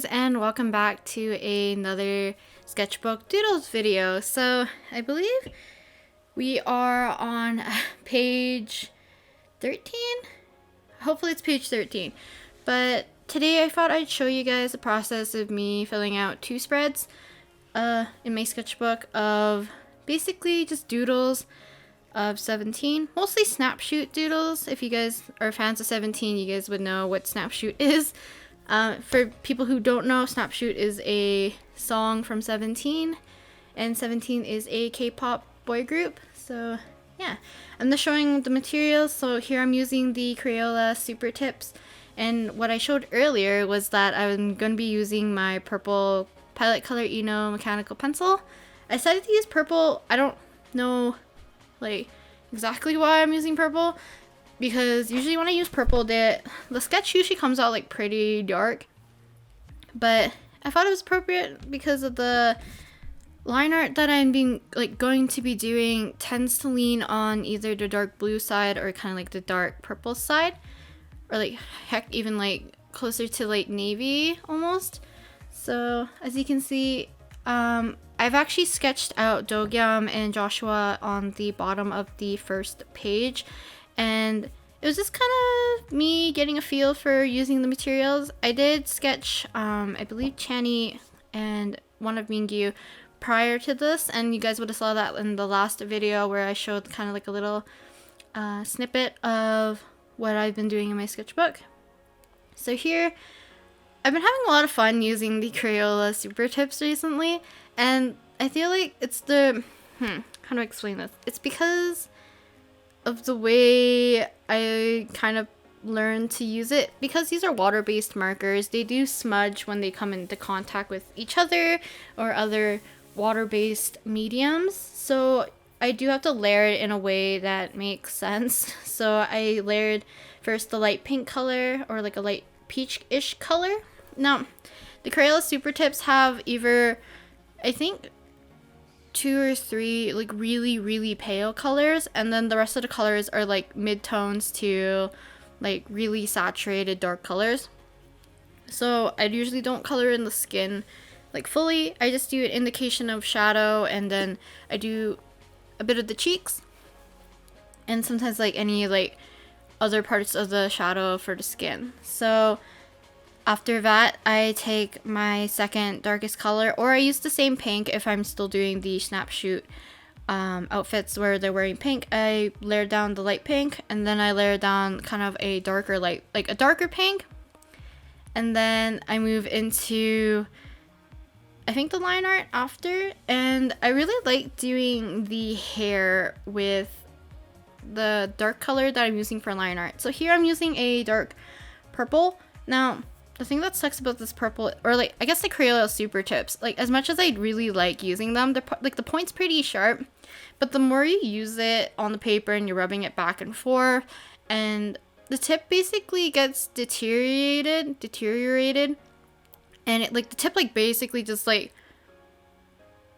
guys, and welcome back to another Sketchbook Doodles video. So I believe we are on page 13. Hopefully it's page 13. But today I thought I'd show you guys the process of me filling out two spreads in my sketchbook of basically just doodles of 17, mostly snapshoot doodles. If you guys are fans of 17, you guys would know what snapshoot is. For people who don't know, snapshoot is a song from 17, and 17 is a K-pop boy group. So yeah, I'm just showing the materials. So here I'm using the Crayola Super Tips, and what I showed earlier was that I'm going to be using my purple Palette Color Eno mechanical pencil. I decided to use purple. I don't know like exactly why I'm using purple, because usually when I use purple, the sketch usually comes out like pretty dark, but I thought it was appropriate because of the line art that I'm going to be doing tends to lean on either the dark blue side or kind of like the dark purple side, or like heck, even like closer to like navy almost. So as you can see, I've actually sketched out Dogyam and Joshua on the bottom of the first page, and it was just kind of me getting a feel for using the materials. I did sketch, I believe, Channy and one of Mingyu prior to this, and you guys would have saw that in the last video where I showed kind of like a little snippet of what I've been doing in my sketchbook. So here, I've been having a lot of fun using the Crayola Super Tips recently, and I feel like it's the, how do I explain this? It's because of the way I kind of learned to use it, because these are water-based markers. They do smudge when they come into contact with each other or other water-based mediums, so I do have to layer it in a way that makes sense. So I layered first the light pink color, or like a light peach-ish color. Now, the Crayola Super Tips have either, I think, 2 or 3 like really pale colors, and then the rest of the colors are like mid-tones to like really saturated dark colors. So I usually don't color in the skin like fully. I just do an indication of shadow, and then I do a bit of the cheeks, and sometimes like any like other parts of the shadow for the skin. So after that, I take my second darkest color, or I use the same pink if I'm still doing the snapshoot outfits where they're wearing pink. I layer down the light pink, and then I layer down kind of a darker light, like a darker pink, and then I move into, I think, the line art after. And I really like doing the hair with the dark color that I'm using for line art. So here I'm using a dark purple. Now, the thing that sucks about this purple, or like I guess the Crayola Super Tips, like as much as I really like using them, they're like the point's pretty sharp, but the more you use it on the paper and you're rubbing it back and forth, and the tip basically gets deteriorated, and it like the tip like basically just like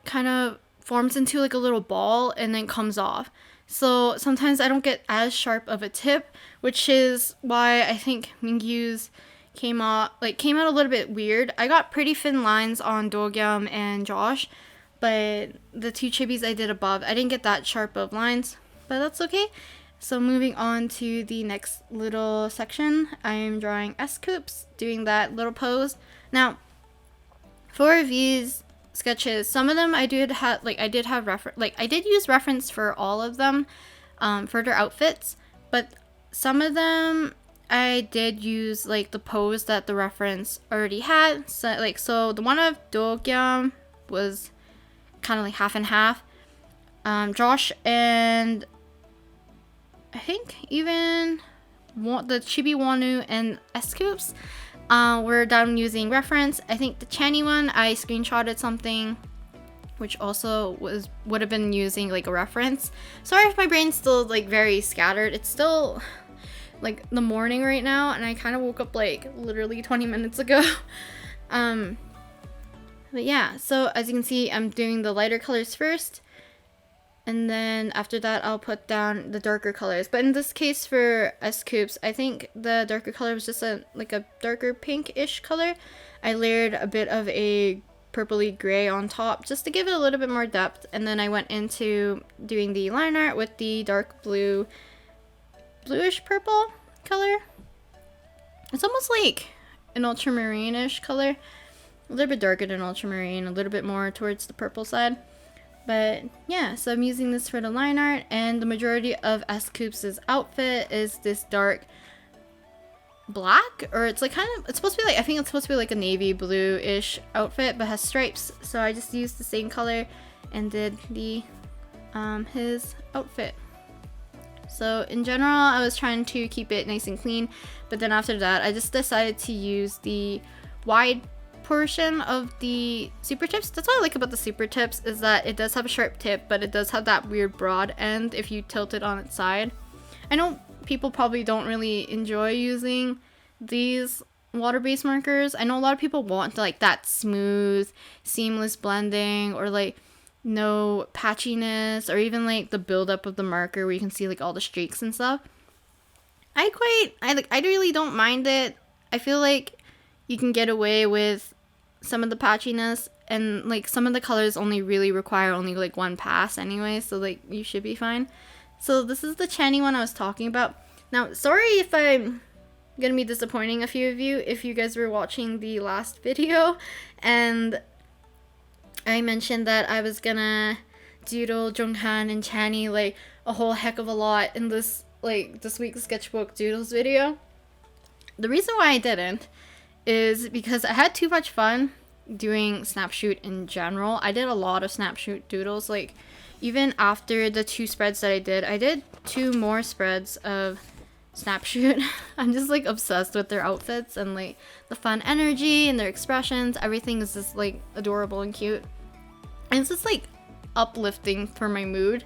kind of forms into like a little ball and then comes off. So sometimes I don't get as sharp of a tip, which is why I think Mingyu's came out a little bit weird. I got pretty thin lines on Dogyam and Josh, but the two chibis I did above, I didn't get that sharp of lines, but that's okay. So moving on to the next little section, I'm drawing S-coops, doing that little pose. Now, for these sketches, some of them I did use reference for all of them for their outfits, but some of them I did use like the pose that the reference already had. So the one of Dogyam was kind of like half and half. Josh and I think even the Chibi Wanu and S-coops were done using reference. I think the Channy one, I screenshotted something which also would have been using like a reference. Sorry if my brain's still like very scattered. It's still like the morning right now, and I kind of woke up like literally 20 minutes ago. But yeah, so as you can see, I'm doing the lighter colors first, And then after that, I'll put down the darker colors. But in this case for S-Coups, I think the darker color was just like a darker pink-ish color. I layered a bit of a purpley gray on top just to give it a little bit more depth. And then I went into doing the line art with the dark blue, bluish purple color. It's almost like an ultramarine-ish color. A little bit darker than ultramarine, a little bit more towards the purple side. But yeah, so I'm using this for the line art, and the majority of S-Coups' outfit is this dark black, or it's like it's supposed to be like, I think it's supposed to be like a navy blue-ish outfit, but has stripes. So I just used the same color and did the his outfit. So in general, I was trying to keep it nice and clean, but then after that, I just decided to use the wide portion of the super tips. That's what I like about the super tips, is that it does have a sharp tip, but it does have that weird broad end if you tilt it on its side. I know people probably don't really enjoy using these water-based markers. I know a lot of people want like that smooth, seamless blending, or like no patchiness, or even like the buildup of the marker where you can see like all the streaks and stuff. I really don't mind it. I feel like you can get away with some of the patchiness, and like some of the colors only really require only like one pass anyway, so like you should be fine. So this is the Channy one I was talking about. Now, sorry if I'm gonna be disappointing a few of you if you guys were watching the last video and I mentioned that I was gonna doodle Jonghan and Channy like a whole heck of a lot in this week's sketchbook doodles video. The reason why I didn't is because I had too much fun doing Snapshoot in general. I did a lot of Snapshoot doodles. Like, even after the 2 spreads that I did 2 more spreads of Snapshoot. I'm just like obsessed with their outfits and like the fun energy and their expressions. Everything is just like adorable and cute. And it's just like uplifting for my mood.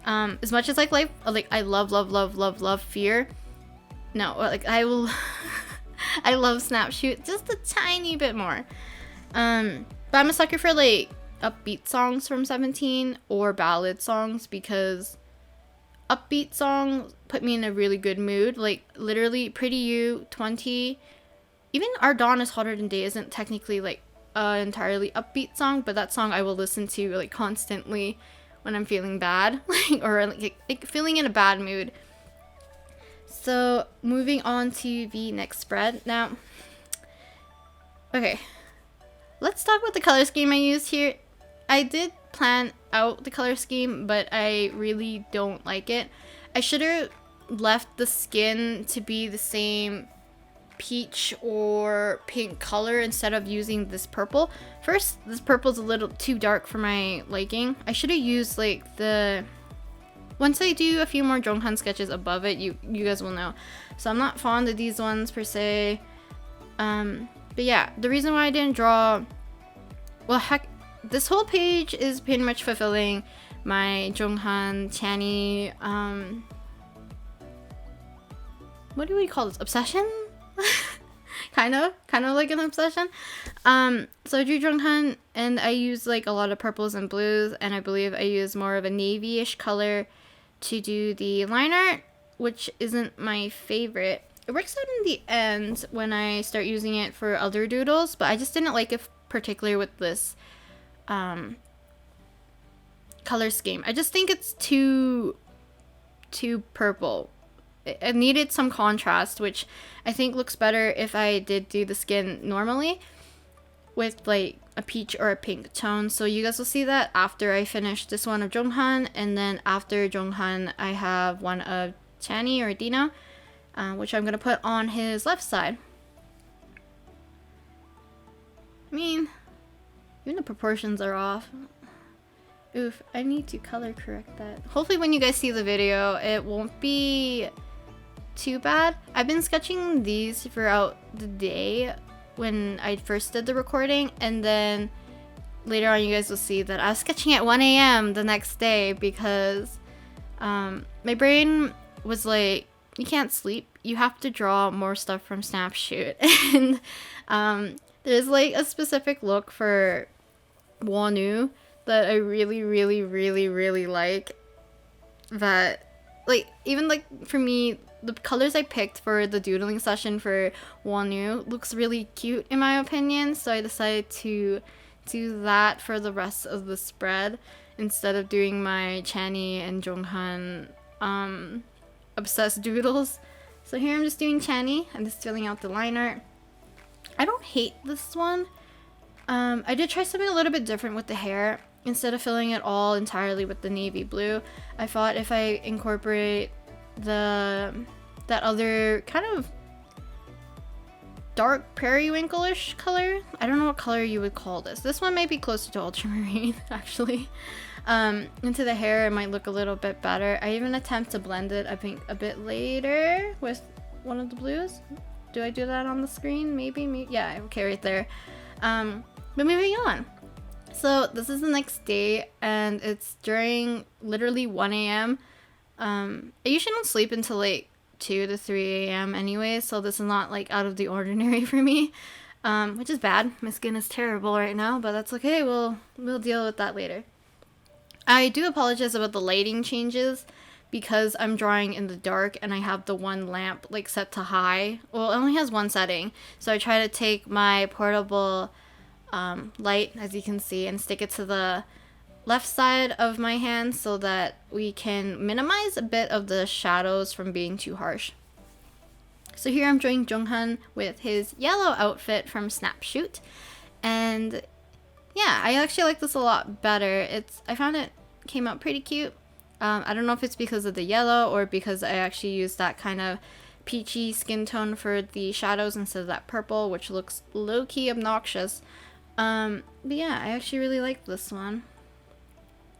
As much as like I love Fear. No, like I will I love Snapshoot just a tiny bit more. But I'm a sucker for like upbeat songs from 17 or ballad songs, because upbeat songs put me in a really good mood. Like literally Pretty You, 20, even Our Dawn is Hotter Than Day isn't technically like an entirely upbeat song, but that song I will listen to like constantly when I'm feeling bad or like feeling in a bad mood. So moving on to the next spread. Now, okay, let's talk about the color scheme I used here. I did plan out the color scheme, but I really don't like it. I should have left the skin to be the same peach or pink color instead of using this purple. First, this purple's a little too dark for my liking. I should have used like once I do a few more Jonghan sketches above it, you guys will know. So I'm not fond of these ones per se. But yeah, the reason why I didn't draw, well, heck, this whole page is pretty much fulfilling my Jonghan, Channy, what do we call this? Obsession? kind of like an obsession. So I drew Jonghan and I used like a lot of purples and blues, and I believe I used more of a navy-ish color to do the line art, which isn't my favorite. It works out in the end when I start using it for other doodles, but I just didn't like it particularly with this color scheme. I just think it's too purple. It needed some contrast, which I think looks better if I did do the skin normally with like a peach or a pink tone. So you guys will see that after I finish this one of Jonghan, and then after Jonghan I have one of Channy or Dino, which I'm gonna put on his left side. I mean, even the proportions are off. Oof, I need to color correct that. Hopefully when you guys see the video, it won't be too bad. I've been sketching these throughout the day when I first did the recording, and then later on you guys will see that I was sketching at 1 a.m. the next day because my brain was like, you can't sleep, you have to draw more stuff from Snapshoot. And there's like a specific look for Wonu that I really like, that, like, even like for me, the colors I picked for the doodling session for Wonu looks really cute in my opinion, so I decided to do that for the rest of the spread instead of doing my Channy and Jonghan obsessed doodles. So here I'm just doing Channy. I'm just filling out the line art. I don't hate this one. I did try something a little bit different with the hair. Instead of filling it all entirely with the navy blue, I thought if I incorporate that other kind of dark periwinkle-ish color, I don't know what color you would call this. This one might be closer to ultramarine actually. Into the hair it might look a little bit better. I even attempt to blend it, I think, a bit later with one of the blues. Do I do that on the screen? Maybe? Yeah, okay, right there. But moving on. So this is the next day and it's during literally 1 a.m. I usually don't sleep until like 2 to 3 a.m. anyway, so this is not like out of the ordinary for me, which is bad. My skin is terrible right now, but that's okay. We'll deal with that later. I do apologize about the lighting changes because I'm drawing in the dark and I have the one lamp like set to high. Well, it only has one setting, so I try to take my portable light, as you can see, and stick it to the left side of my hand so that we can minimize a bit of the shadows from being too harsh. So here I'm drawing Jonghan with his yellow outfit from Snapshoot, and yeah, I actually like this a lot better. I found it came out pretty cute. I don't know if it's because of the yellow or because I actually used that kind of peachy skin tone for the shadows instead of that purple, which looks low-key obnoxious. But yeah, I actually really like this one.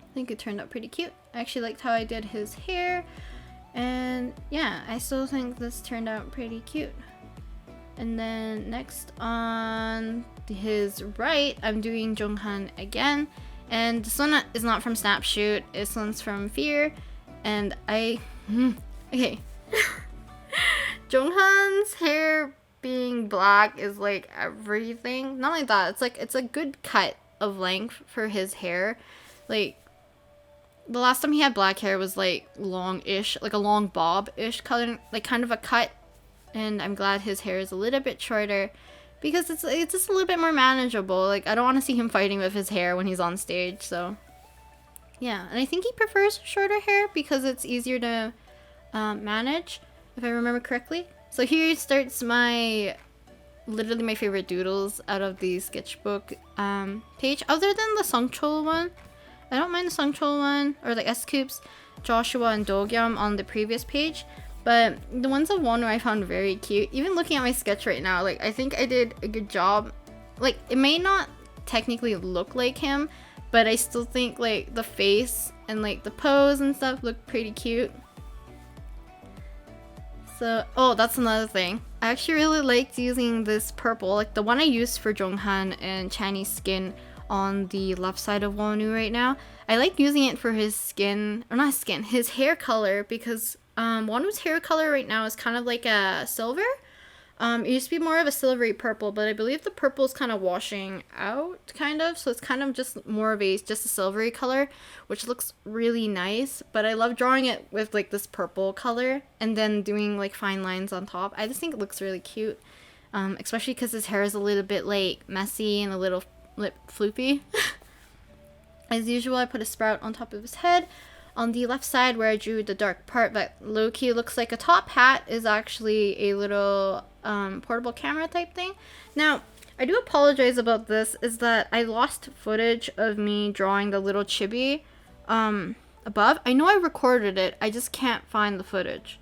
I think it turned out pretty cute. I actually liked how I did his hair, and yeah, I still think this turned out pretty cute. And then next on his right, I'm doing Jonghan again, and this one is not from Snapshoot, this one's from Fear, and okay. Jonghan's hair being black is like everything. Not like that, it's a good cut of length for his hair. Like, the last time he had black hair was like long-ish, like a long bob-ish color, like kind of a cut. And I'm glad his hair is a little bit shorter because it's just a little bit more manageable. Like, I don't want to see him fighting with his hair when he's on stage, so yeah. And I think he prefers shorter hair because it's easier to manage, if I remember correctly. So here starts literally my favorite doodles out of the sketchbook page, other than the Sungchul one. I don't mind the Sungchul one, or the S-Coups, Joshua and Dogyam on the previous page, but the ones of Wonu I found very cute. Even looking at my sketch right now, like, I think I did a good job. Like, it may not technically look like him, but I still think like the face and like the pose and stuff look pretty cute. So, oh, that's another thing. I actually really liked using this purple, like the one I used for Jonghan and Channy's skin on the left side of Wonu right now. I like using it for his skin, or not skin, his hair color, because Wonu's hair color right now is kind of like a silver. It used to be more of a silvery purple, but I believe the purple is kind of washing out, kind of, so it's kind of just more of just a silvery color, which looks really nice. But I love drawing it with like this purple color and then doing like fine lines on top. I just think it looks really cute, especially because his hair is a little bit like messy and a little floopy. As usual, I put a sprout on top of his head. On the left side where I drew the dark part that low-key looks like a top hat is actually a little portable camera type thing. Now, I do apologize about this, is that I lost footage of me drawing the little chibi above. I know I recorded it, I just can't find the footage,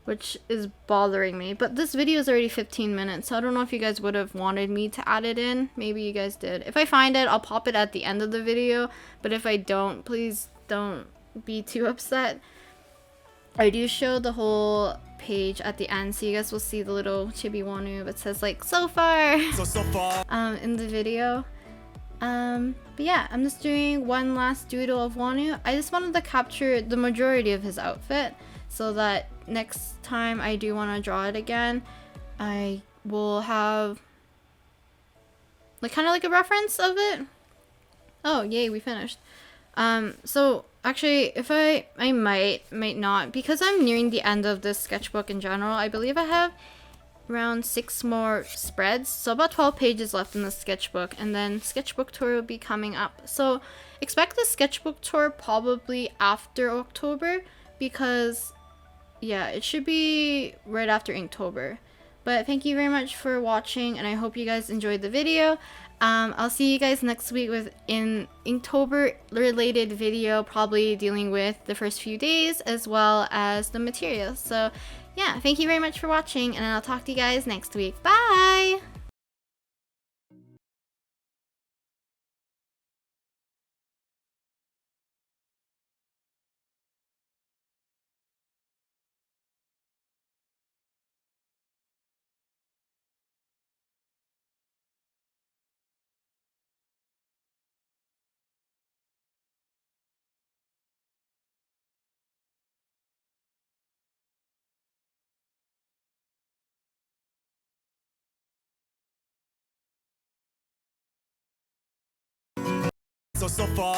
which is bothering me. But this video is already 15 minutes, so I don't know if you guys would have wanted me to add it in. Maybe you guys did. If I find it, I'll pop it at the end of the video, but if I don't, please don't be too upset. I do show the whole page at the end, so you guys will see the little chibi Wonu that says like so far in the video. But yeah, I'm just doing one last doodle of Wonu. I just wanted to capture the majority of his outfit so that next time I do want to draw it again, I will have like kind of like a reference of it. Oh yay, we finished. So Actually, if I might not, because I'm nearing the end of this sketchbook in general. I believe I have around 6 more spreads, so about 12 pages left in the sketchbook, and then sketchbook tour will be coming up. So expect the sketchbook tour probably after October, because yeah, it should be right after Inktober. But thank you very much for watching, and I hope you guys enjoyed the video. I'll see you guys next week with an Inktober related video, probably dealing with the first few days as well as the materials. So yeah, thank you very much for watching, and I'll talk to you guys next week. Bye! So far